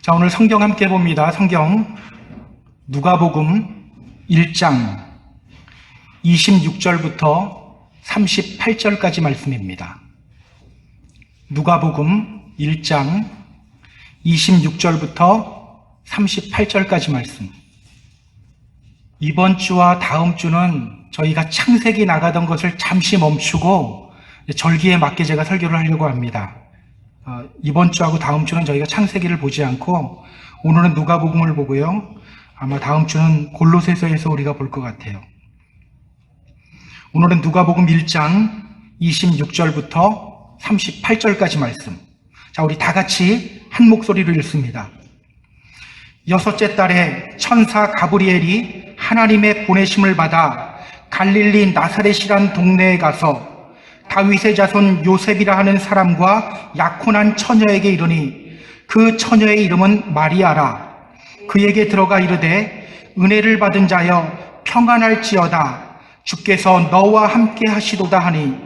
자, 오늘 성경 함께 봅니다. 성경 누가복음 1장 26절부터 38절까지 말씀입니다. 누가복음 1장 26절부터 38절까지 말씀. 이번 주와 다음 주는 저희가 창세기 나가던 것을 잠시 멈추고 절기에 맞게 제가 설교를 하려고 합니다. 이번 주하고 다음 주는 저희가 창세기를 보지 않고 오늘은 누가복음을 보고요. 아마 다음 주는 골로새서에서 우리가 볼 것 같아요. 오늘은 누가복음 1장 26절부터 38절까지 말씀. 자, 우리 다 같이 한 목소리로 읽습니다. 여섯째 달에 천사 가브리엘이 하나님의 보내심을 받아 갈릴리 나사렛이란 동네에 가서 다윗의 자손 요셉이라 하는 사람과 약혼한 처녀에게 이르니 그 처녀의 이름은 마리아라. 그에게 들어가 이르되 은혜를 받은 자여 평안할지어다. 주께서 너와 함께 하시도다 하니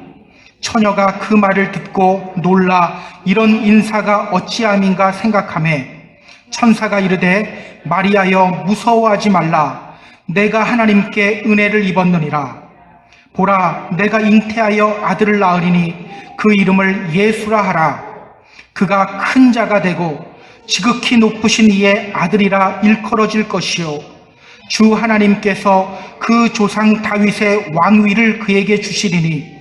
처녀가 그 말을 듣고 놀라 이런 인사가 어찌함인가 생각하매 천사가 이르되 마리아여 무서워하지 말라. 내가 하나님께 은혜를 입었느니라. 보라, 내가 잉태하여 아들을 낳으리니 그 이름을 예수라 하라. 그가 큰 자가 되고 지극히 높으신 이의 아들이라 일컬어질 것이요 주 하나님께서 그 조상 다윗의 왕위를 그에게 주시리니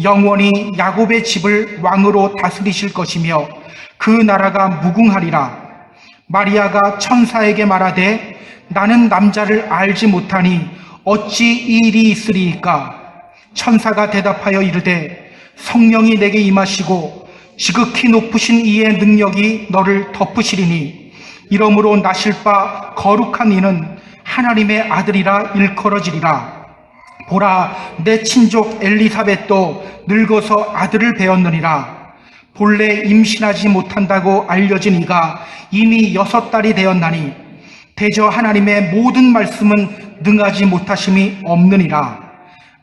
영원히 야곱의 집을 왕으로 다스리실 것이며 그 나라가 무궁하리라. 마리아가 천사에게 말하되 나는 남자를 알지 못하니 어찌 이 일이 있으리이까. 천사가 대답하여 이르되 성령이 내게 임하시고 지극히 높으신 이의 능력이 너를 덮으시리니 이러므로 나실 바 거룩한 이는 하나님의 아들이라 일컬어지리라. 보라, 내 친족 엘리사벳도 늙어서 아들을 배었느니라. 본래 임신하지 못한다고 알려진 이가 이미 6달이 되었나니 대저 하나님의 모든 말씀은 능하지 못하심이 없느니라.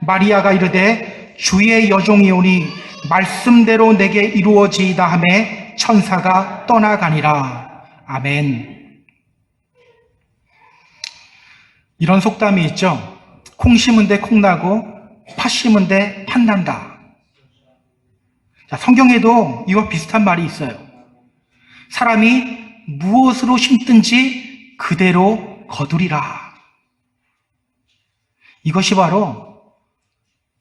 마리아가 이르되 주의 여종이오니 말씀대로 내게 이루어지이다 하매 천사가 떠나가니라. 아멘. 이런 속담이 있죠. 콩 심은 데 콩 나고 팥 심은 데 팥 난다. 자, 성경에도 이와 비슷한 말이 있어요. 사람이 무엇으로 심든지 그대로 거두리라. 이것이 바로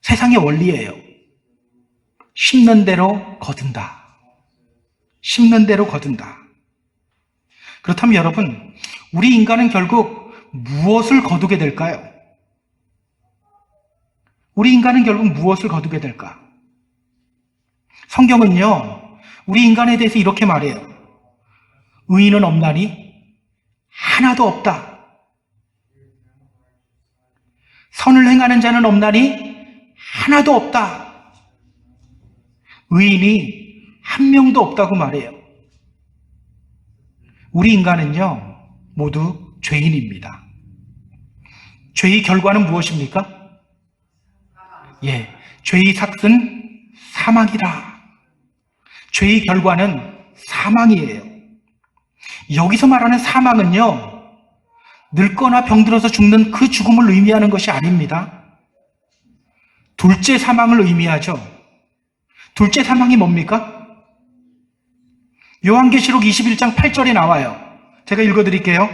세상의 원리예요. 심는 대로 거둔다. 심는 대로 거둔다. 그렇다면 여러분, 우리 인간은 결국 무엇을 거두게 될까요? 우리 인간은 결국 무엇을 거두게 될까? 성경은요, 우리 인간에 대해서 이렇게 말해요. 의인은 없나니 하나도 없다. 선을 행하는 자는 없나니 하나도 없다. 의인이 한 명도 없다고 말해요. 우리 인간은요, 모두 죄인입니다. 죄의 결과는 무엇입니까? 죄의 삭은 사망이라. 죄의 결과는 사망이에요. 여기서 말하는 사망은요, 늙거나 병들어서 죽는 그 죽음을 의미하는 것이 아닙니다. 둘째 사망을 의미하죠. 둘째 사망이 뭡니까? 요한계시록 21장 8절에 나와요. 제가 읽어드릴게요.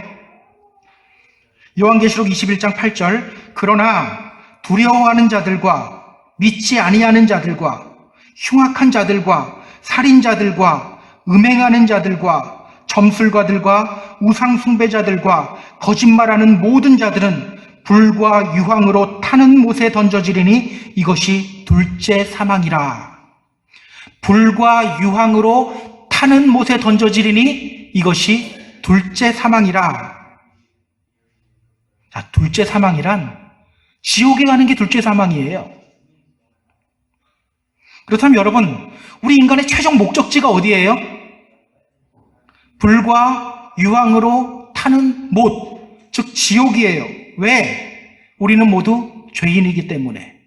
요한계시록 21장 8절. 그러나 두려워하는 자들과 믿지 아니하는 자들과 흉악한 자들과 살인자들과 음행하는 자들과 점술가들과 우상숭배자들과 거짓말하는 모든 자들은 불과 유황으로 타는 못에 던져지리니 이것이 둘째 사망이라. 불과 유황으로 타는 못에 던져지리니 이것이 둘째 사망이라. 자, 둘째 사망이란 지옥에 가는 게 둘째 사망이에요. 그렇다면 여러분, 우리 인간의 최종 목적지가 어디예요? 불과 유황으로 타는 못, 즉 지옥이에요. 왜? 우리는 모두 죄인이기 때문에.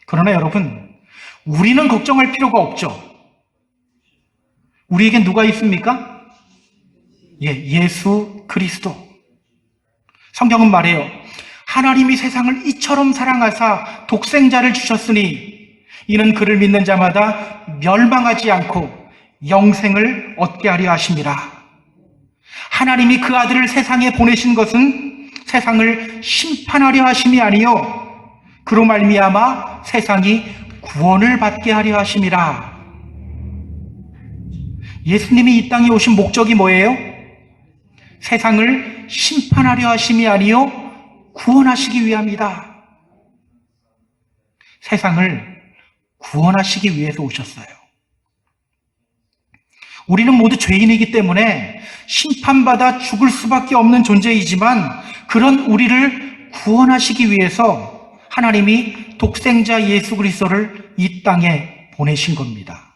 그러나 여러분, 우리는 걱정할 필요가 없죠. 우리에겐 누가 있습니까? 예수 그리스도. 성경은 말해요. 하나님이 세상을 이처럼 사랑하사 독생자를 주셨으니 이는 그를 믿는 자마다 멸망하지 않고 영생을 얻게 하려 하심이라. 하나님이 그 아들을 세상에 보내신 것은 세상을 심판하려 하심이 아니요 그로 말미암아 세상이 구원을 받게 하려 하심이라. 예수님이 이 땅에 오신 목적이 뭐예요? 세상을 심판하려 하심이 아니요 구원하시기 위함이다. 세상을 구원하시기 위해서 오셨어요. 우리는 모두 죄인이기 때문에 심판받아 죽을 수밖에 없는 존재이지만 그런 우리를 구원하시기 위해서 하나님이 독생자 예수 그리스도를 이 땅에 보내신 겁니다.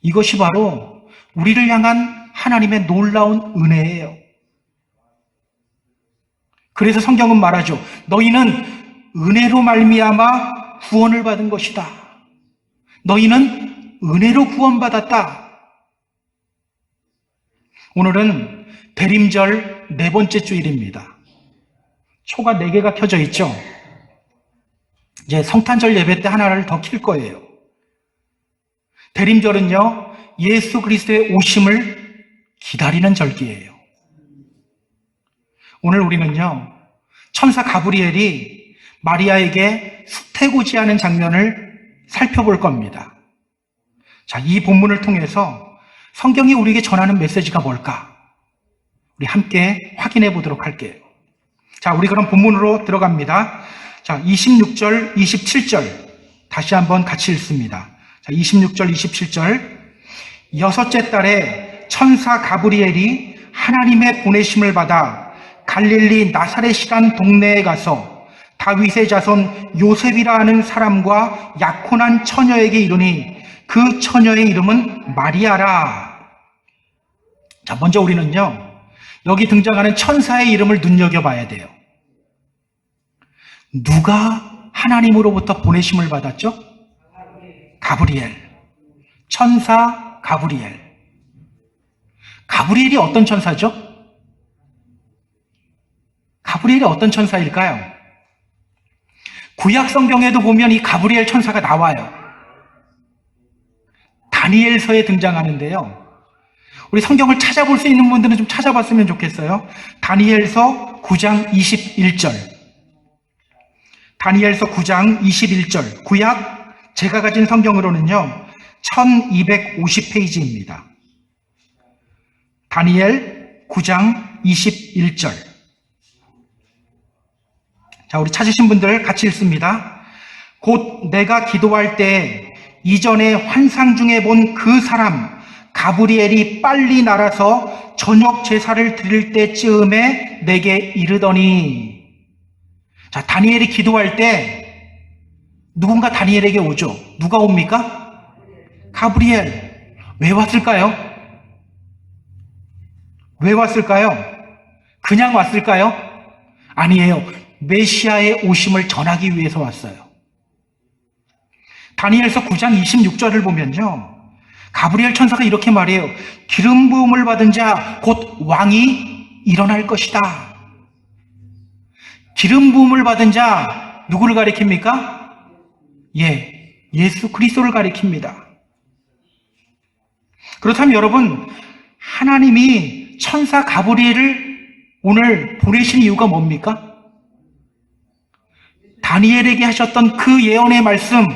이것이 바로 우리를 향한 하나님의 놀라운 은혜예요. 그래서 성경은 말하죠. 너희는 은혜로 말미암아 구원을 받은 것이다. 너희는 은혜로 구원받았다. 오늘은 대림절 네 번째 주일입니다. 초가 4개가 켜져 있죠. 이제 성탄절 예배 때 하나를 더 킬 거예요. 대림절은요, 예수 그리스도의 오심을 기다리는 절기예요. 오늘 우리는요, 천사 가브리엘이 마리아에게 수태고지하는 장면을 살펴볼 겁니다. 자, 이 본문을 통해서 성경이 우리에게 전하는 메시지가 뭘까? 우리 함께 확인해 보도록 할게요. 자, 우리 그럼 본문으로 들어갑니다. 자, 26절, 27절 다시 한번 같이 읽습니다. 자, 26절, 27절. 여섯째 달에 천사 가브리엘이 하나님의 보내심을 받아 갈릴리 나사렛이란 동네에 가서 다윗의 자손 요셉이라 하는 사람과 약혼한 처녀에게 이르니 그 처녀의 이름은 마리아라. 자, 먼저 우리는요, 여기 등장하는 천사의 이름을 눈여겨봐야 돼요. 누가 하나님으로부터 보내심을 받았죠? 가브리엘. 천사 가브리엘. 가브리엘이 어떤 천사죠? 가브리엘이 어떤 천사일까요? 구약 성경에도 보면 이 가브리엘 천사가 나와요. 다니엘서에 등장하는데요. 우리 성경을 찾아볼 수 있는 분들은 좀 찾아봤으면 좋겠어요. 다니엘서 9장 21절. 다니엘서 9장 21절. 구약 제가 가진 성경으로는요, 1250페이지입니다. 다니엘 9장 21절. 자, 우리 찾으신 분들 같이 읽습니다. 곧 내가 기도할 때 이전에 환상 중에 본 그 사람 가브리엘이 빨리 날아서 저녁 제사를 드릴 때쯤에 내게 이르더니. 자, 다니엘이 기도할 때 누군가 다니엘에게 오죠. 누가 옵니까? 가브리엘. 왜 왔을까요? 왜 왔을까요? 그냥 왔을까요? 아니에요. 메시아의 오심을 전하기 위해서 왔어요. 다니엘서 9장 26절을 보면요, 가브리엘 천사가 이렇게 말해요. 기름 부음을 받은 자 곧 왕이 일어날 것이다. 기름 부음을 받은 자 누구를 가리킵니까? 예수 그리스도를 가리킵니다. 그렇다면 여러분, 하나님이 천사 가브리엘을 오늘 보내신 이유가 뭡니까? 다니엘에게 하셨던 그 예언의 말씀,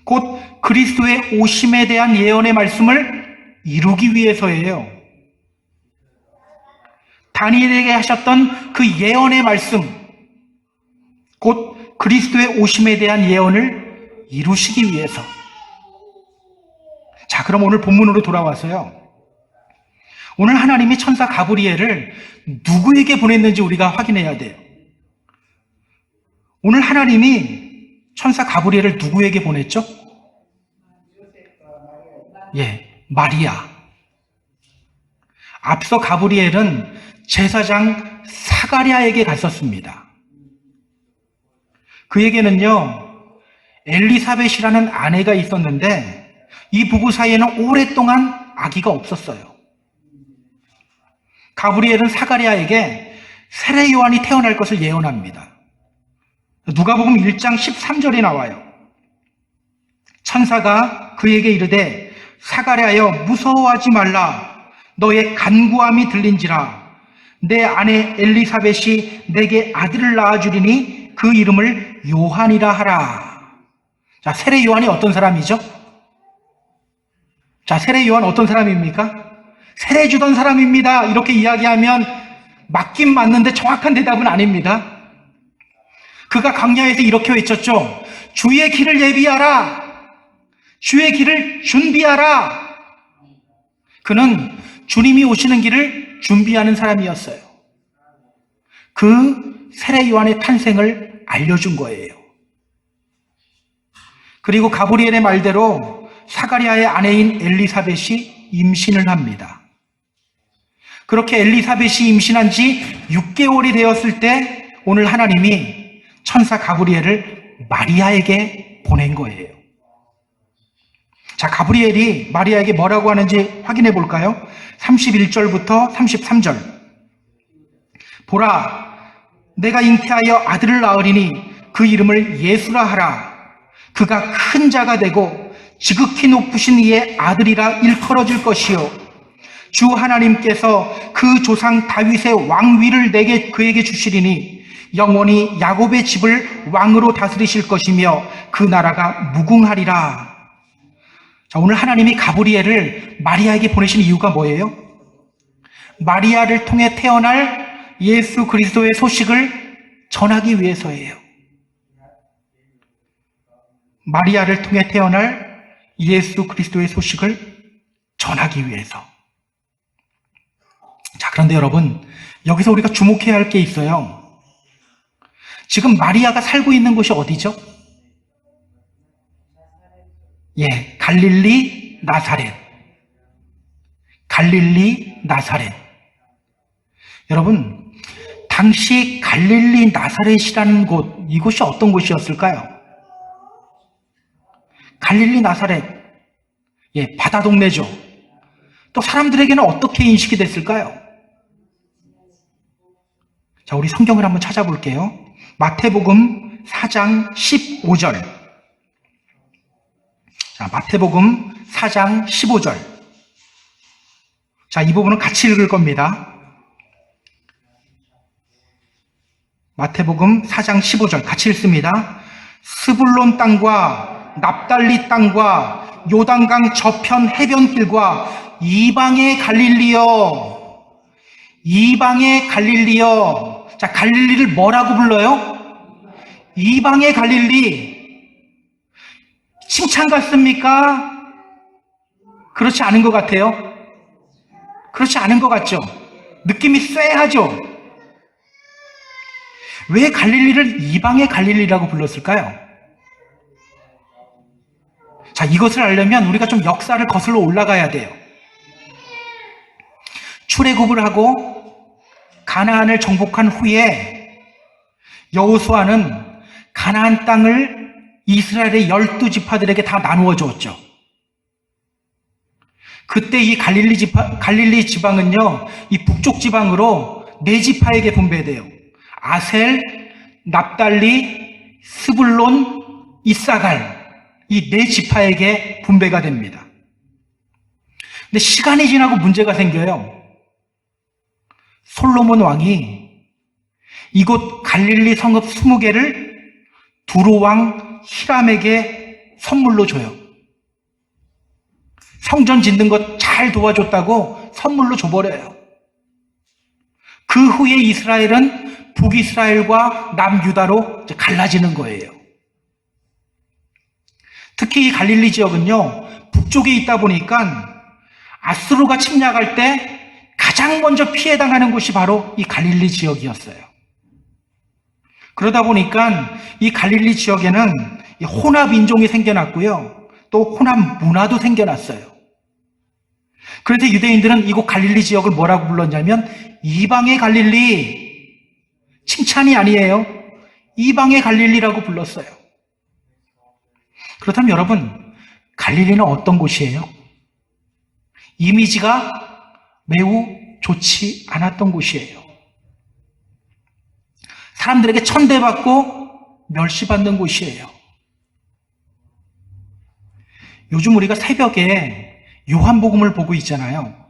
곧 그리스도의 오심에 대한 예언의 말씀을 이루기 위해서예요. 다니엘에게 하셨던 그 예언의 말씀, 곧 그리스도의 오심에 대한 예언을 이루시기 위해서. 자, 그럼 오늘 본문으로 돌아와서요, 오늘 하나님이 천사 가브리엘을 누구에게 보냈는지 우리가 확인해야 돼요. 오늘 하나님이 천사 가브리엘을 누구에게 보냈죠? 마리아. 앞서 가브리엘은 제사장 사가랴에게 갔었습니다. 그에게는요, 엘리사벳이라는 아내가 있었는데 이 부부 사이에는 오랫동안 아기가 없었어요. 가브리엘은 사가랴에게 세례 요한이 태어날 것을 예언합니다. 누가복음 1장 13절이 나와요. 천사가 그에게 이르되 사가랴여 무서워하지 말라. 너의 간구함이 들린지라. 내 아내 엘리사벳이 내게 아들을 낳아주리니 그 이름을 요한이라 하라. 자, 세례 요한이 어떤 사람이죠? 자, 세례 요한 어떤 사람입니까? 세례 주던 사람입니다. 이렇게 이야기하면 맞긴 맞는데 정확한 대답은 아닙니다. 그가 광야에서 이렇게 외쳤죠. 주의 길을 예비하라. 주의 길을 준비하라. 그는 주님이 오시는 길을 준비하는 사람이었어요. 그 세례 요한의 탄생을 알려준 거예요. 그리고 가브리엘의 말대로 사가랴의 아내인 엘리사벳이 임신을 합니다. 그렇게 엘리사벳이 임신한 지 6개월이 되었을 때 오늘 하나님이 천사 가브리엘을 마리아에게 보낸 거예요. 자, 가브리엘이 마리아에게 뭐라고 하는지 확인해 볼까요? 31절부터 33절. 보라, 내가 잉태하여 아들을 낳으리니 그 이름을 예수라 하라. 그가 큰 자가 되고 지극히 높으신 이의 아들이라 일컬어질 것이요. 주 하나님께서 그 조상 다윗의 왕위를 그에게 주시리니 영원히 야곱의 집을 왕으로 다스리실 것이며 그 나라가 무궁하리라. 자, 오늘 하나님이 가브리엘을 마리아에게 보내신 이유가 뭐예요? 마리아를 통해 태어날 예수 그리스도의 소식을 전하기 위해서예요. 마리아를 통해 태어날 예수 그리스도의 소식을 전하기 위해서. 자, 그런데 여러분, 여기서 우리가 주목해야 할 게 있어요. 지금 마리아가 살고 있는 곳이 어디죠? 예, 갈릴리 나사렛. 갈릴리 나사렛. 여러분, 당시 갈릴리 나사렛이라는 곳, 이곳이 어떤 곳이었을까요? 갈릴리 나사렛. 예, 바다 동네죠. 또 사람들에게는 어떻게 인식이 됐을까요? 자, 우리 성경을 한번 찾아볼게요. 마태복음 4장 15절. 자, 마태복음 4장 15절. 자, 이 부분은 같이 읽을 겁니다. 마태복음 4장 15절 같이 읽습니다. 스불론 땅과 납달리 땅과 요단강 저편 해변길과 이방의 갈릴리여. 이방의 갈릴리여. 자, 갈릴리를 뭐라고 불러요? 이방의 갈릴리. 칭찬 같습니까? 그렇지 않은 것 같아요. 그렇지 않은 것 같죠? 느낌이 쎄하죠? 왜 갈릴리를 이방의 갈릴리라고 불렀을까요? 자, 이것을 알려면 우리가 좀 역사를 거슬러 올라가야 돼요. 출애굽을 하고 가나안을 정복한 후에 여호수아는 가나안 땅을 이스라엘의 12지파들에게 다 나누어 주었죠. 그때 이 갈릴리 지방은요, 이 북쪽 지방으로 4지파에게 분배돼요. 아셀, 납달리, 스불론, 이사갈, 이 4지파에게 분배가 됩니다. 근데 시간이 지나고 문제가 생겨요. 솔로몬 왕이 이곳 갈릴리 성읍 20개를 두로 왕 히람에게 선물로 줘요. 성전 짓는 것 잘 도와줬다고 선물로 줘버려요. 그 후에 이스라엘은 북이스라엘과 남유다로 갈라지는 거예요. 특히 이 갈릴리 지역은요, 북쪽에 있다 보니까 아수르가 침략할 때 가장 먼저 피해당하는 곳이 바로 이 갈릴리 지역이었어요. 그러다 보니까 이 갈릴리 지역에는 혼합 인종이 생겨났고요, 또 혼합 문화도 생겨났어요. 그래서 유대인들은 이곳 갈릴리 지역을 뭐라고 불렀냐면 이방의 갈릴리. 칭찬이 아니에요. 이방의 갈릴리라고 불렀어요. 그렇다면 여러분, 갈릴리는 어떤 곳이에요? 이미지가 매우 좋지 않았던 곳이에요. 사람들에게 천대받고 멸시받는 곳이에요. 요즘 우리가 새벽에 요한복음을 보고 있잖아요.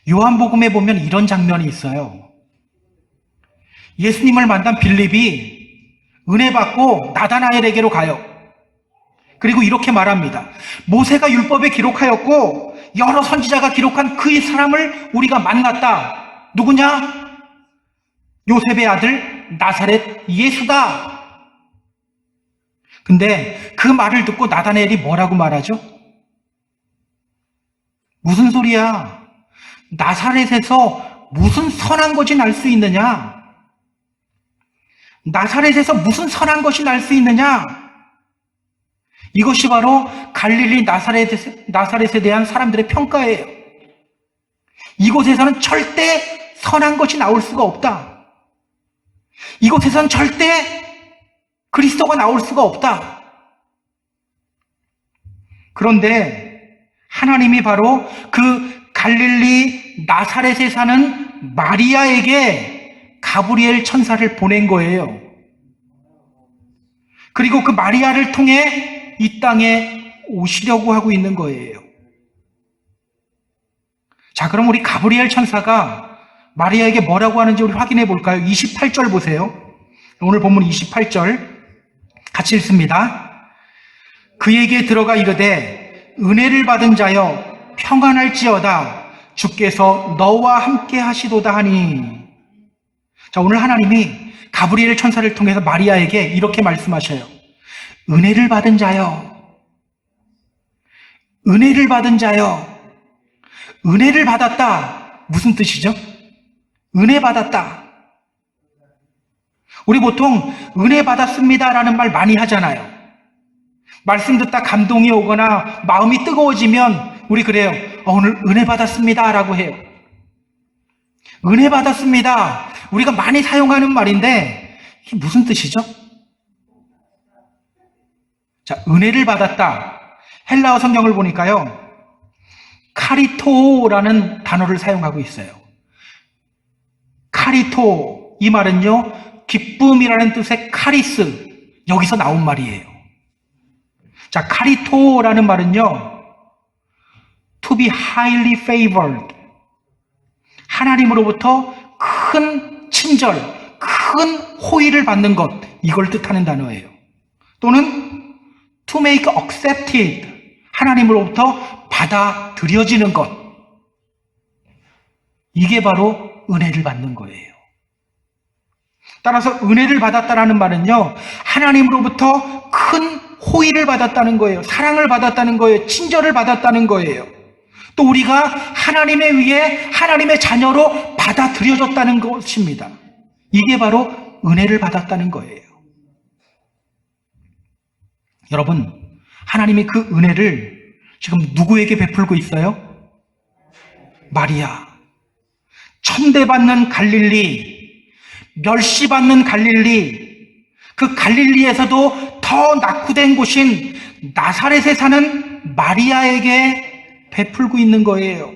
요한복음에 보면 이런 장면이 있어요. 예수님을 만난 빌립이 은혜 받고 나다나엘에게로 가요. 그리고 이렇게 말합니다. 모세가 율법에 기록하였고 여러 선지자가 기록한 그의 사람을 우리가 만났다. 누구냐? 요셉의 아들 나사렛 예수다. 근데 그 말을 듣고 나다나엘이 뭐라고 말하죠? 무슨 소리야? 나사렛에서 무슨 선한 것이 날 수 있느냐? 나사렛에서 무슨 선한 것이 날 수 있느냐? 이것이 바로 갈릴리 나사렛에 대한 사람들의 평가예요. 이곳에서는 절대 선한 것이 나올 수가 없다. 이곳에서는 절대 그리스도가 나올 수가 없다. 그런데 하나님이 바로 그 갈릴리 나사렛에 사는 마리아에게 가브리엘 천사를 보낸 거예요. 그리고 그 마리아를 통해 이 땅에 오시려고 하고 있는 거예요. 자, 그럼 우리 가브리엘 천사가 마리아에게 뭐라고 하는지 우리 확인해 볼까요? 28절 보세요. 오늘 본문 28절 같이 읽습니다. 그에게 들어가 이르되 은혜를 받은 자여 평안할지어다 주께서 너와 함께 하시도다 하니. 자, 오늘 하나님이 가브리엘 천사를 통해서 마리아에게 이렇게 말씀하셔요. 은혜를 받은 자여, 은혜를 받은 자여, 은혜를 받았다. 무슨 뜻이죠? 은혜 받았다. 우리 보통 은혜 받았습니다라는 말 많이 하잖아요. 말씀 듣다 감동이 오거나 마음이 뜨거워지면 우리 그래요. 오늘 은혜 받았습니다라고 해요. 은혜 받았습니다. 우리가 많이 사용하는 말인데 이게 무슨 뜻이죠? 자, 은혜를 받았다. 헬라어 성경을 보니까요. 카리토라는 단어를 사용하고 있어요. 카리토, 이 말은요, 기쁨이라는 뜻의 카리스, 여기서 나온 말이에요. 자, 카리토라는 말은요, to be highly favored, 하나님으로부터 큰 친절, 큰 호의를 받는 것, 이걸 뜻하는 단어예요. 또는 to make accepted, 하나님으로부터 받아들여지는 것, 이게 바로 은혜를 받는 거예요. 따라서 은혜를 받았다라는 말은요, 하나님으로부터 큰 호의를 받았다는 거예요. 사랑을 받았다는 거예요. 친절을 받았다는 거예요. 또 우리가 하나님에 의해 하나님의 자녀로 받아들여졌다는 것입니다. 이게 바로 은혜를 받았다는 거예요. 여러분, 하나님이 그 은혜를 지금 누구에게 베풀고 있어요? 마리아. 천대받는 갈릴리, 멸시받는 갈릴리, 그 갈릴리에서도 더 낙후된 곳인 나사렛에 사는 마리아에게 베풀고 있는 거예요.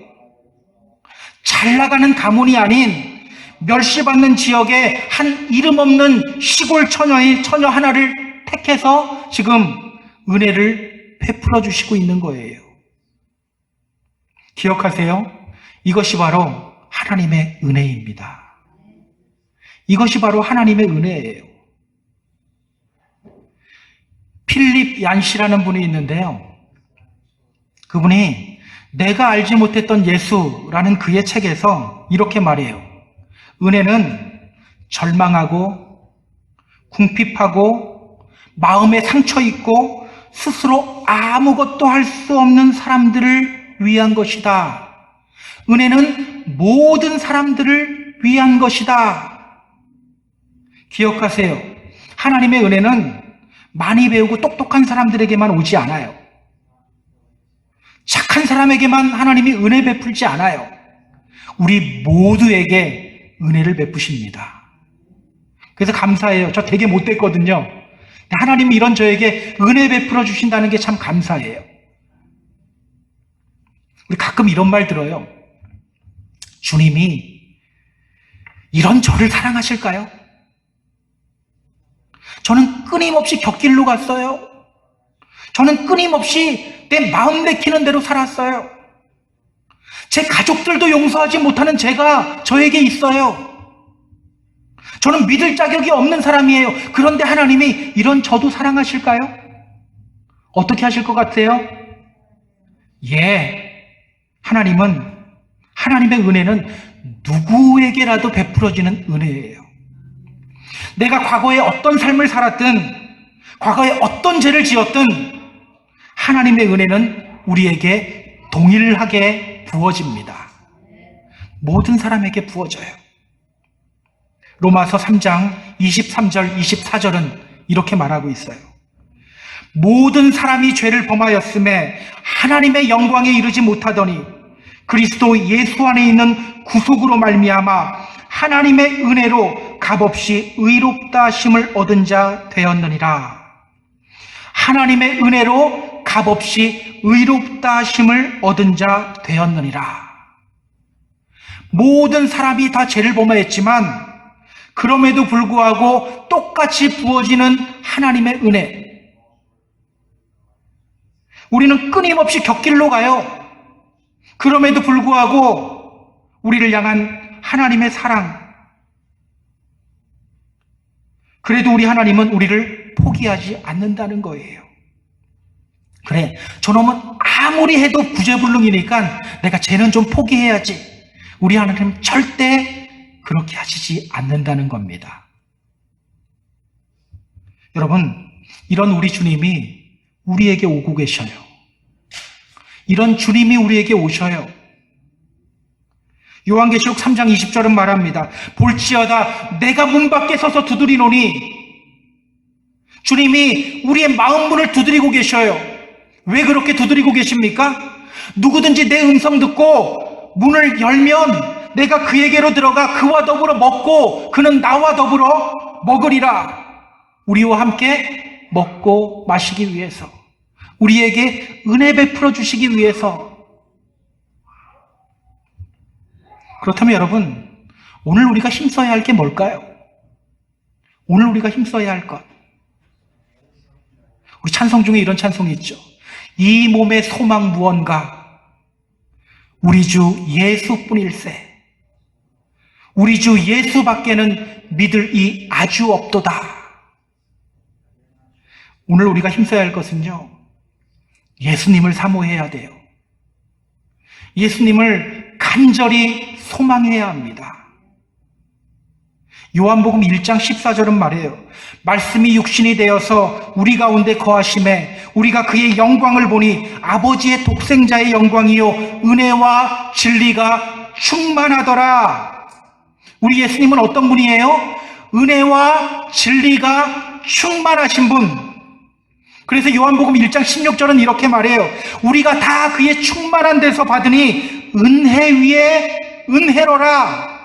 잘 나가는 가문이 아닌 멸시받는 지역의 한 이름 없는 시골 처녀 하나를 택해서 지금 은혜를 베풀어 주시고 있는 거예요. 기억하세요. 이것이 바로 하나님의 은혜입니다. 이것이 바로 하나님의 은혜예요. 필립 얀시라는 분이 있는데요. 그분이 내가 알지 못했던 예수라는 그의 책에서 이렇게 말해요. 은혜는 절망하고 궁핍하고 마음에 상처 있고 스스로 아무것도 할 수 없는 사람들을 위한 것이다. 은혜는 모든 사람들을 위한 것이다. 기억하세요. 하나님의 은혜는 많이 배우고 똑똑한 사람들에게만 오지 않아요. 착한 사람에게만 하나님이 은혜 베풀지 않아요. 우리 모두에게 은혜를 베푸십니다. 그래서 감사해요. 저 되게 못됐거든요. 하나님이 이런 저에게 은혜 베풀어 주신다는 게 참 감사해요. 우리 가끔 이런 말 들어요. 주님이 이런 저를 사랑하실까요? 저는 끊임없이 곁길로 갔어요. 저는 끊임없이 내 마음 내키는 대로 살았어요. 제 가족들도 용서하지 못하는 제가 저에게 있어요. 저는 믿을 자격이 없는 사람이에요. 그런데 하나님이 이런 저도 사랑하실까요? 어떻게 하실 것 같아요? 예. 하나님의 은혜는 누구에게라도 베풀어지는 은혜예요. 내가 과거에 어떤 삶을 살았든, 과거에 어떤 죄를 지었든, 하나님의 은혜는 우리에게 동일하게 부어집니다. 모든 사람에게 부어져요. 로마서 3장 23절, 24절은 이렇게 말하고 있어요. 모든 사람이 죄를 범하였음에 하나님의 영광에 이르지 못하더니 그리스도 예수 안에 있는 구속으로 말미암아 하나님의 은혜로 값없이 의롭다 하심을 얻은 자 되었느니라. 하나님의 은혜로 값없이 의롭다 하심을 얻은 자 되었느니라. 모든 사람이 다 죄를 범하였지만 그럼에도 불구하고 똑같이 부어지는 하나님의 은혜. 우리는 끊임없이 곁길로 가요. 그럼에도 불구하고 우리를 향한 하나님의 사랑. 그래도 우리 하나님은 우리를 포기하지 않는다는 거예요. 그래, 저놈은 아무리 해도 구제불능이니까 내가 쟤는 좀 포기해야지. 우리 하나님 절대 그렇게 하시지 않는다는 겁니다. 여러분, 이런 우리 주님이 우리에게 오고 계셔요. 이런 주님이 우리에게 오셔요. 요한계시록 3장 20절은 말합니다. 볼지어다 내가 문 밖에 서서 두드리노니. 주님이 우리의 마음 문을 두드리고 계셔요. 왜 그렇게 두드리고 계십니까? 누구든지 내 음성 듣고 문을 열면 내가 그에게로 들어가 그와 더불어 먹고 그는 나와 더불어 먹으리라. 우리와 함께 먹고 마시기 위해서, 우리에게 은혜 베풀어 주시기 위해서. 그렇다면 여러분, 오늘 우리가 힘써야 할 게 뭘까요? 오늘 우리가 힘써야 할 것. 우리 찬송 중에 이런 찬송이 있죠. 이 몸의 소망 무언가 우리 주 예수뿐일세. 우리 주 예수밖에는 믿을 이 아주 없도다. 오늘 우리가 힘써야 할 것은요, 예수님을 사모해야 돼요. 예수님을 간절히 소망해야 합니다. 요한복음 1장 14절은 말해요. 말씀이 육신이 되어서 우리 가운데 거하심에 우리가 그의 영광을 보니 아버지의 독생자의 영광이요 은혜와 진리가 충만하더라. 우리 예수님은 어떤 분이에요? 은혜와 진리가 충만하신 분. 그래서 요한복음 1장 16절은 이렇게 말해요. 우리가 다 그의 충만한 데서 받으니 은혜 위에 은혜로라.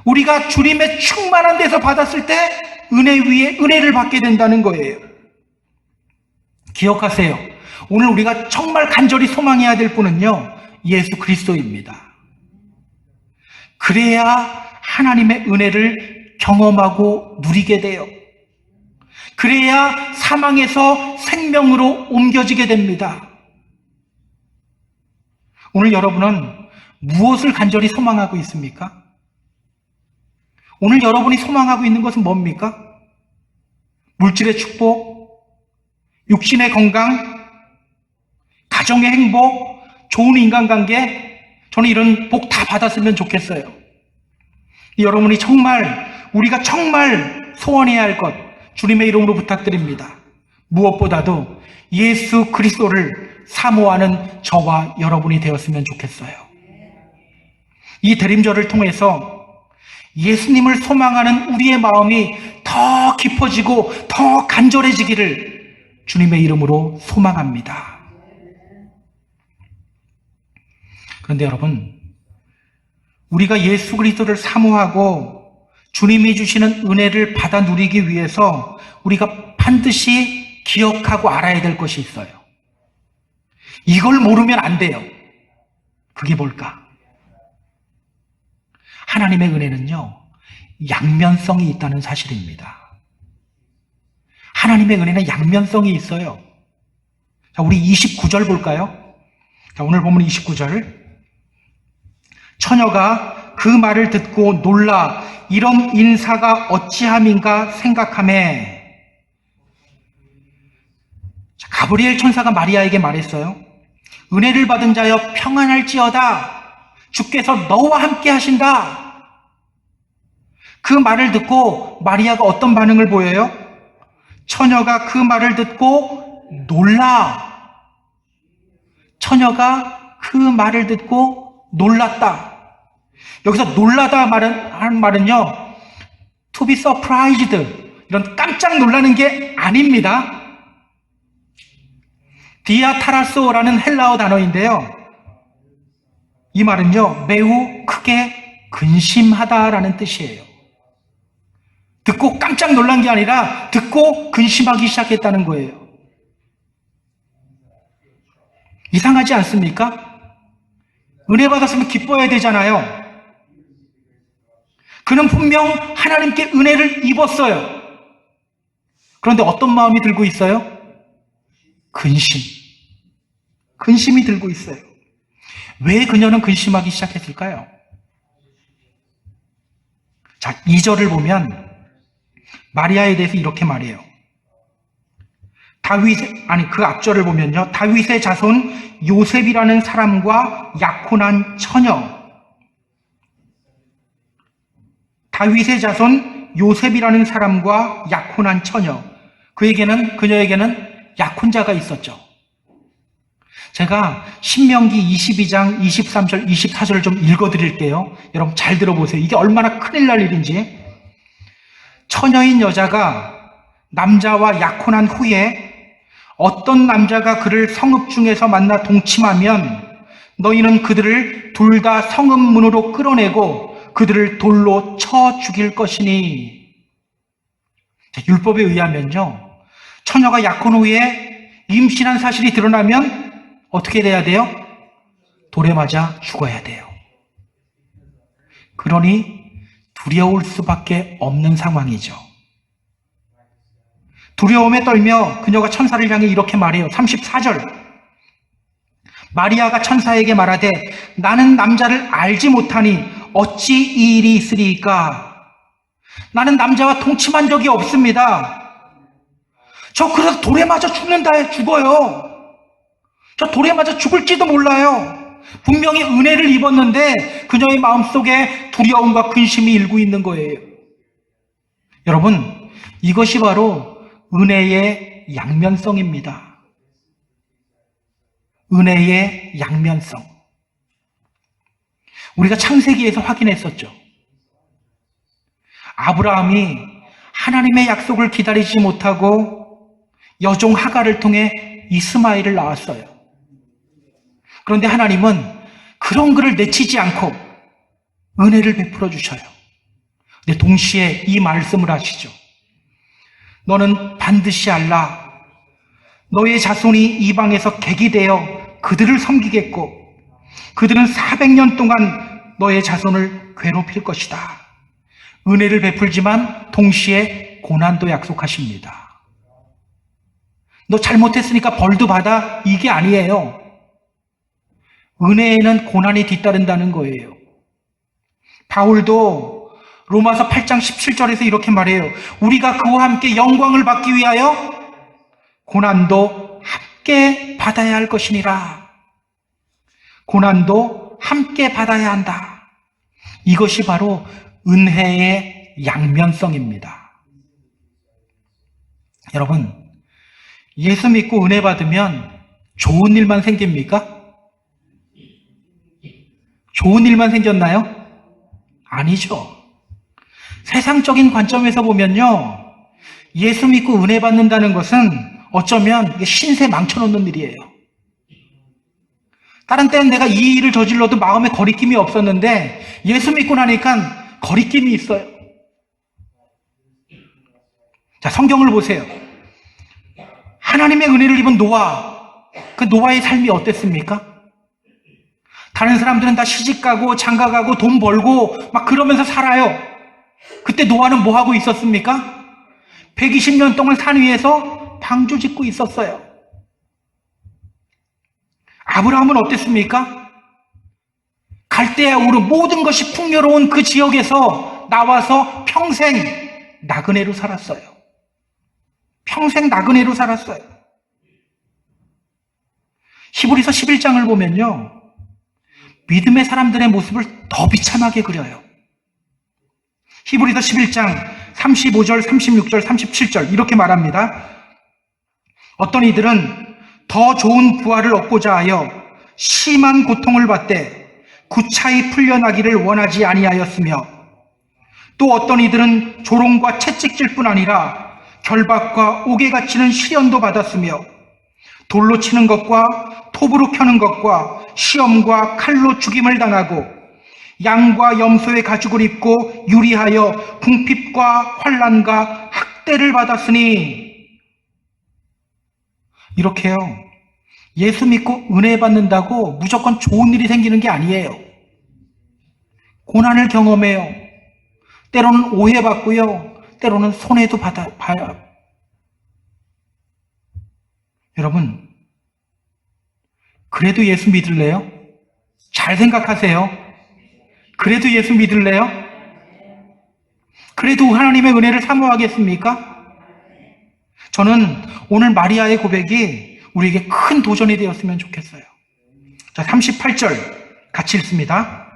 우리가 주님의 충만한 데서 받았을 때 은혜 위에 은혜를 받게 된다는 거예요. 기억하세요. 오늘 우리가 정말 간절히 소망해야 될 분은요, 예수 그리스도입니다. 그래야 하나님의 은혜를 경험하고 누리게 돼요. 그래야 사망에서 생명으로 옮겨지게 됩니다. 오늘 여러분은 무엇을 간절히 소망하고 있습니까? 오늘 여러분이 소망하고 있는 것은 뭡니까? 물질의 축복, 육신의 건강, 가정의 행복, 좋은 인간관계, 저는 이런 복 다 받았으면 좋겠어요. 여러분이 정말, 우리가 정말 소원해야 할 것, 주님의 이름으로 부탁드립니다. 무엇보다도 예수 그리스도를 사모하는 저와 여러분이 되었으면 좋겠어요. 이 대림절을 통해서 예수님을 소망하는 우리의 마음이 더 깊어지고 더 간절해지기를 주님의 이름으로 소망합니다. 그런데 여러분, 우리가 예수 그리스도를 사모하고 주님이 주시는 은혜를 받아 누리기 위해서 우리가 반드시 기억하고 알아야 될 것이 있어요. 이걸 모르면 안 돼요. 그게 뭘까? 하나님의 은혜는요, 양면성이 있다는 사실입니다. 하나님의 은혜는 양면성이 있어요. 자, 우리 29절 볼까요? 자, 오늘 보면 29절. 처녀가 그 말을 듣고 놀라 이런 인사가 어찌함인가 생각하매. 자, 가브리엘 천사가 마리아에게 말했어요. 은혜를 받은 자여 평안할지어다. 주께서 너와 함께 하신다. 그 말을 듣고 마리아가 어떤 반응을 보여요? 처녀가 그 말을 듣고 놀라. 처녀가 그 말을 듣고 놀랐다. 여기서 놀라다 하는 말은요, to be surprised, 이런 깜짝 놀라는 게 아닙니다. 디아타라소라는 헬라어 단어인데요, 이 말은요, 매우 크게 근심하다라는 뜻이에요. 듣고 깜짝 놀란 게 아니라 듣고 근심하기 시작했다는 거예요. 이상하지 않습니까? 은혜 받았으면 기뻐해야 되잖아요. 그는 분명 하나님께 은혜를 입었어요. 그런데 어떤 마음이 들고 있어요? 근심이 들고 있어요. 왜 그녀는 근심하기 시작했을까요? 자, 2절을 보면 마리아에 대해서 이렇게 말해요. 그 앞절을 보면요, 다윗의 자손 요셉이라는 사람과 약혼한 처녀. 다윗의 자손 요셉이라는 사람과 약혼한 처녀. 그녀에게는 약혼자가 있었죠. 제가 신명기 22장 23절, 24절을 좀 읽어드릴게요. 여러분 잘 들어보세요. 이게 얼마나 큰일 날 일인지. 처녀인 여자가 남자와 약혼한 후에 어떤 남자가 그를 성읍 중에서 만나 동침하면 너희는 그들을 둘 다 성읍 문으로 끌어내고 그들을 돌로 쳐 죽일 것이니. 율법에 의하면요, 처녀가 약혼 후에 임신한 사실이 드러나면 어떻게 돼야 돼요? 돌에 맞아 죽어야 돼요. 그러니 두려울 수밖에 없는 상황이죠. 두려움에 떨며 그녀가 천사를 향해 이렇게 말해요. 34절. 마리아가 천사에게 말하되 나는 남자를 알지 못하니 어찌 이 일이 있으리이까? 나는 남자와 동침한 적이 없습니다. 저 그래서 돌에 맞아 죽어요. 저 돌에 맞아 죽을지도 몰라요. 분명히 은혜를 입었는데 그녀의 마음속에 두려움과 근심이 일고 있는 거예요. 여러분, 이것이 바로 은혜의 양면성입니다. 은혜의 양면성. 우리가 창세기에서 확인했었죠. 아브라함이 하나님의 약속을 기다리지 못하고 여종 하갈을 통해 이스마엘을 낳았어요. 그런데 하나님은 그런 그를 내치지 않고 은혜를 베풀어 주셔요. 근데 동시에 이 말씀을 하시죠. 너는 반드시 알라. 너의 자손이 이방에서 객이 되어 그들을 섬기겠고 그들은 400년 동안 너의 자손을 괴롭힐 것이다. 은혜를 베풀지만 동시에 고난도 약속하십니다. 너 잘못했으니까 벌도 받아, 이게 아니에요. 은혜에는 고난이 뒤따른다는 거예요. 바울도 로마서 8장 17절에서 이렇게 말해요. 우리가 그와 함께 영광을 받기 위하여 고난도 함께 받아야 할 것이니라. 고난도 함께 받아야 한다. 이것이 바로 은혜의 양면성입니다. 여러분, 예수 믿고 은혜 받으면 좋은 일만 생깁니까? 좋은 일만 생겼나요? 아니죠. 세상적인 관점에서 보면요, 예수 믿고 은혜 받는다는 것은 어쩌면 신세 망쳐놓는 일이에요. 다른 때는 내가 이 일을 저질러도 마음에 거리낌이 없었는데 예수 믿고 나니까 거리낌이 있어요. 자, 성경을 보세요. 하나님의 은혜를 입은 노아, 그 노아의 삶이 어땠습니까? 다른 사람들은 다 시집가고 장가가고 돈 벌고 막 그러면서 살아요. 그때 노아는 뭐 하고 있었습니까? 120년 동안 산 위에서 방주 짓고 있었어요. 아브라함은 어땠습니까? 갈대아 우르 모든 것이 풍요로운 그 지역에서 나와서 평생 나그네로 살았어요. 평생 나그네로 살았어요. 히브리서 11장을 보면요, 믿음의 사람들의 모습을 더 비참하게 그려요. 히브리서 11장 35절, 36절, 37절 이렇게 말합니다. 어떤 이들은 더 좋은 부활을 얻고자 하여 심한 고통을 받되 구차히 풀려나기를 원하지 아니하였으며, 또 어떤 이들은 조롱과 채찍질 뿐 아니라 결박과 옥에 갇히는 시련도 받았으며, 돌로 치는 것과 톱으로 켜는 것과 시험과 칼로 죽임을 당하고 양과 염소의 가죽을 입고 유리하여 궁핍과 환난과 학대를 받았으니. 이렇게요, 예수 믿고 은혜 받는다고 무조건 좋은 일이 생기는 게 아니에요. 고난을 경험해요. 때로는 오해받고요, 때로는 손해도 봐요. 여러분, 그래도 예수 믿을래요? 잘 생각하세요. 그래도 예수 믿을래요? 그래도 하나님의 은혜를 사모하겠습니까? 저는 오늘 마리아의 고백이 우리에게 큰 도전이 되었으면 좋겠어요. 자, 38절 같이 읽습니다.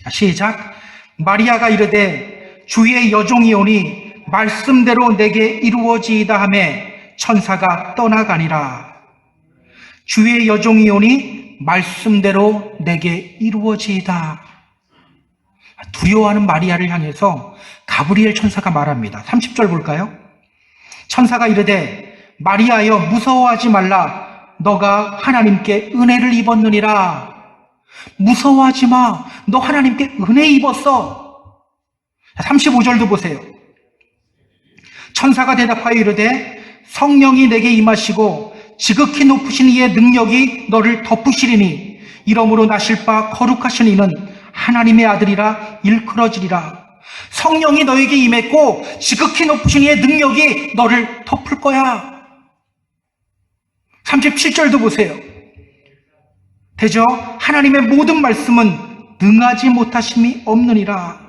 시작. 마리아가 이르되 주의 여종이 오니 말씀대로 내게 이루어지이다 하매 천사가 떠나가니라. 주의 여종이 오니 말씀대로 내게 이루어지이다. 두려워하는 마리아를 향해서 가브리엘 천사가 말합니다. 30절 볼까요? 천사가 이르되 마리아여 무서워하지 말라. 너가 하나님께 은혜를 입었느니라. 무서워하지 마. 너 하나님께 은혜 입었어. 35절도 보세요. 천사가 대답하여 이르되 성령이 내게 임하시고 지극히 높으신 이의 능력이 너를 덮으시리니 이러므로 나실 바 거룩하신 이는 하나님의 아들이라 일컬어지리라. 성령이 너에게 임했고 지극히 높으신 이의 능력이 너를 덮을 거야. 37절도 보세요. 대저 하나님의 모든 말씀은 능하지 못하심이 없느니라.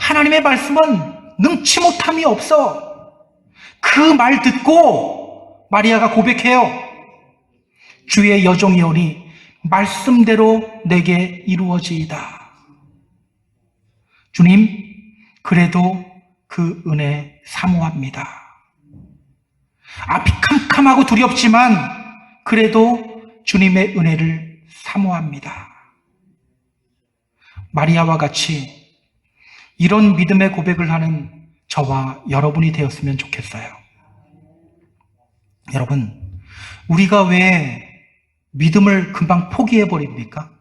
하나님의 말씀은 능치 못함이 없어. 그 말 듣고 마리아가 고백해요. 주의 여종이 오니 말씀대로 내게 이루어지이다. 주님, 그래도 그 은혜 사모합니다. 앞이 캄캄하고 두렵지만 그래도 주님의 은혜를 사모합니다. 마리아와 같이 이런 믿음의 고백을 하는 저와 여러분이 되었으면 좋겠어요. 여러분, 우리가 왜 믿음을 금방 포기해버립니까?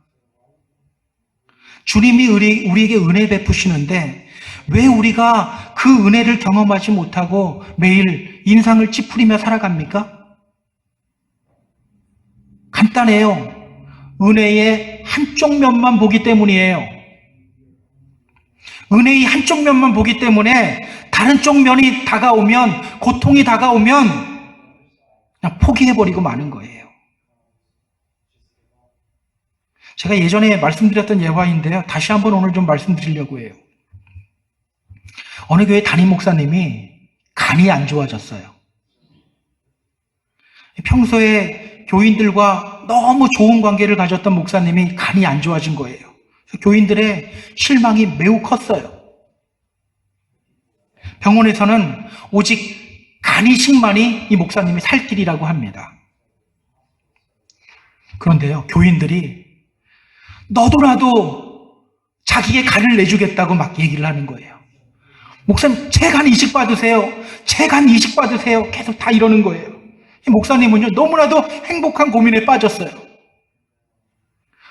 주님이 우리에게 은혜 베푸시는데 왜 우리가 그 은혜를 경험하지 못하고 매일 인상을 찌푸리며 살아갑니까? 간단해요. 은혜의 한쪽 면만 보기 때문이에요. 은혜의 한쪽 면만 보기 때문에 다른 쪽 면이 다가오면, 고통이 다가오면 그냥 포기해버리고 마는 거예요. 제가 예전에 말씀드렸던 예화인데요, 다시 한번 오늘 좀 말씀드리려고 해요. 어느 교회 담임 목사님이 간이 안 좋아졌어요. 평소에 교인들과 너무 좋은 관계를 가졌던 목사님이 간이 안 좋아진 거예요. 교인들의 실망이 매우 컸어요. 병원에서는 오직 간이식만이 이 목사님이 살 길이라고 합니다. 그런데요, 교인들이 너도라도 자기의 간을 내주겠다고 막 얘기를 하는 거예요. 목사님, 제 간 이식 받으세요. 제 간 이식 받으세요. 계속 다 이러는 거예요. 이 목사님은요, 너무나도 행복한 고민에 빠졌어요.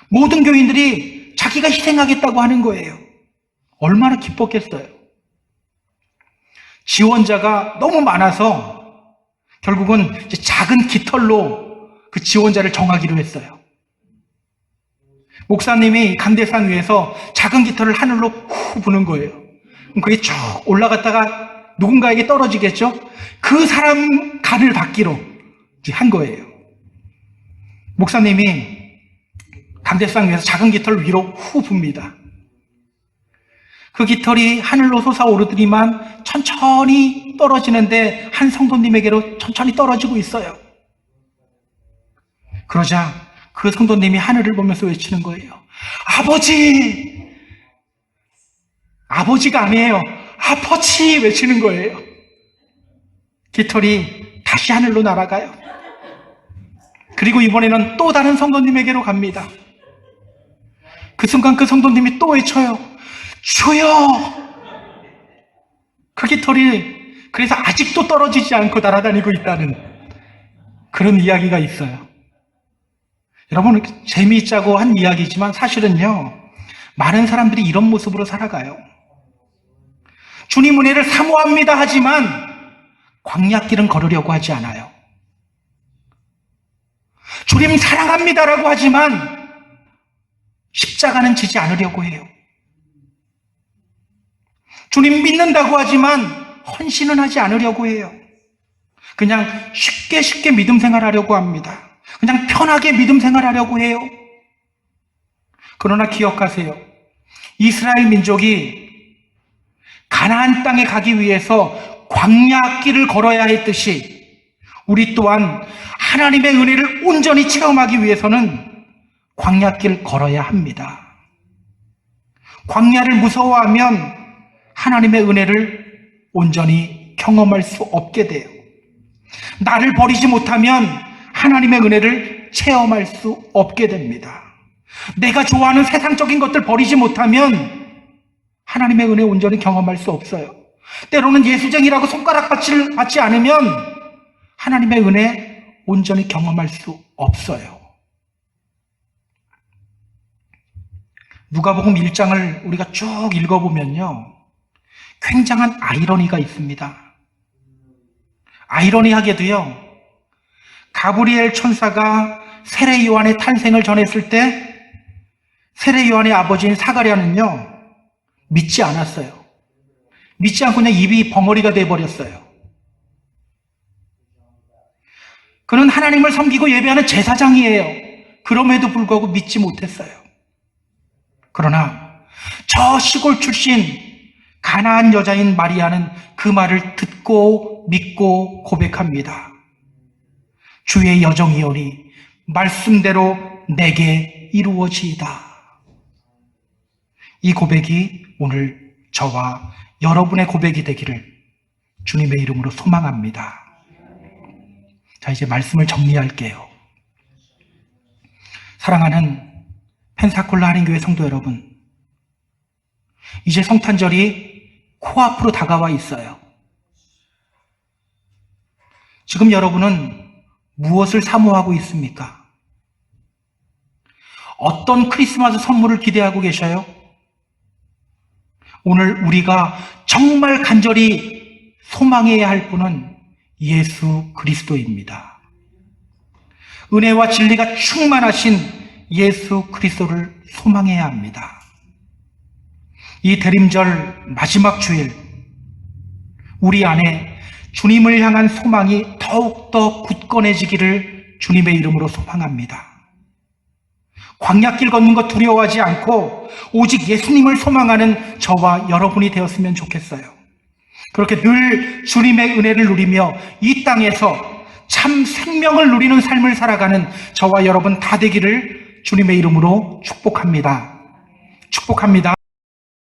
모든 교인들이 자기가 희생하겠다고 하는 거예요. 얼마나 기뻤겠어요. 지원자가 너무 많아서 결국은 이제 작은 깃털로 그 지원자를 정하기로 했어요. 목사님이 강대상 위에서 작은 깃털을 하늘로 후 부는 거예요. 그럼 그게 쭉 올라갔다가 누군가에게 떨어지겠죠? 그 사람 간을 받기로 한 거예요. 목사님이 강대상 위에서 작은 깃털을 위로 후 붑니다. 그 깃털이 하늘로 솟아오르더니만 천천히 떨어지는데 한 성도님에게로 천천히 떨어지고 있어요. 그러자 그 성도님이 하늘을 보면서 외치는 거예요. 아버지! 아버지가 아니에요. 아버지! 외치는 거예요. 깃털이 다시 하늘로 날아가요. 그리고 이번에는 또 다른 성도님에게로 갑니다. 그 순간 그 성도님이 또 외쳐요. 주여! 그 깃털이 그래서 아직도 떨어지지 않고 날아다니고 있다는 그런 이야기가 있어요. 여러분, 재미있자고 한 이야기지만 사실은요, 많은 사람들이 이런 모습으로 살아가요. 주님 은혜를 사모합니다 하지만 광야길은 걸으려고 하지 않아요. 주님 사랑합니다라고 하지만 십자가는 지지 않으려고 해요. 주님 믿는다고 하지만 헌신은 하지 않으려고 해요. 그냥 쉽게 믿음 생활하려고 합니다. 그냥 편하게 믿음 생활하려고 해요. 그러나 기억하세요. 이스라엘 민족이 가나안 땅에 가기 위해서 광야길을 걸어야 했듯이 우리 또한 하나님의 은혜를 온전히 체험하기 위해서는 광야길 걸어야 합니다. 광야를 무서워하면 하나님의 은혜를 온전히 경험할 수 없게 돼요. 나를 버리지 못하면 하나님의 은혜를 체험할 수 없게 됩니다. 내가 좋아하는 세상적인 것들 버리지 못하면 하나님의 은혜 온전히 경험할 수 없어요. 때로는 예수쟁이라고 손가락받지 받지 않으면 하나님의 은혜 온전히 경험할 수 없어요. 누가복음 1장을 우리가 쭉 읽어보면요, 굉장한 아이러니가 있습니다. 아이러니하게도요, 가브리엘 천사가 세례 요한의 탄생을 전했을 때 세례 요한의 아버지인 사가랴는요, 믿지 않았어요. 믿지 않고 그냥 입이 벙어리가 돼버렸어요. 그는 하나님을 섬기고 예배하는 제사장이에요. 그럼에도 불구하고 믿지 못했어요. 그러나 저 시골 출신 가나안 여자인 마리아는 그 말을 듣고 믿고 고백합니다. 주의 여정이오니 말씀대로 내게 이루어지이다. 이 고백이 오늘 저와 여러분의 고백이 되기를 주님의 이름으로 소망합니다. 자, 이제 말씀을 정리할게요. 사랑하는 펜사콜라 한인교회 성도 여러분, 이제 성탄절이 코앞으로 다가와 있어요. 지금 여러분은 무엇을 사모하고 있습니까? 어떤 크리스마스 선물을 기대하고 계셔요? 오늘 우리가 정말 간절히 소망해야 할 분은 예수 그리스도입니다. 은혜와 진리가 충만하신 예수 그리스도를 소망해야 합니다. 이 대림절 마지막 주일, 우리 안에 주님을 향한 소망이 더욱더 굳건해지기를 주님의 이름으로 소망합니다. 광야길 걷는 것 두려워하지 않고 오직 예수님을 소망하는 저와 여러분이 되었으면 좋겠어요. 그렇게 늘 주님의 은혜를 누리며 이 땅에서 참 생명을 누리는 삶을 살아가는 저와 여러분 다 되기를 주님의 이름으로 축복합니다. 축복합니다.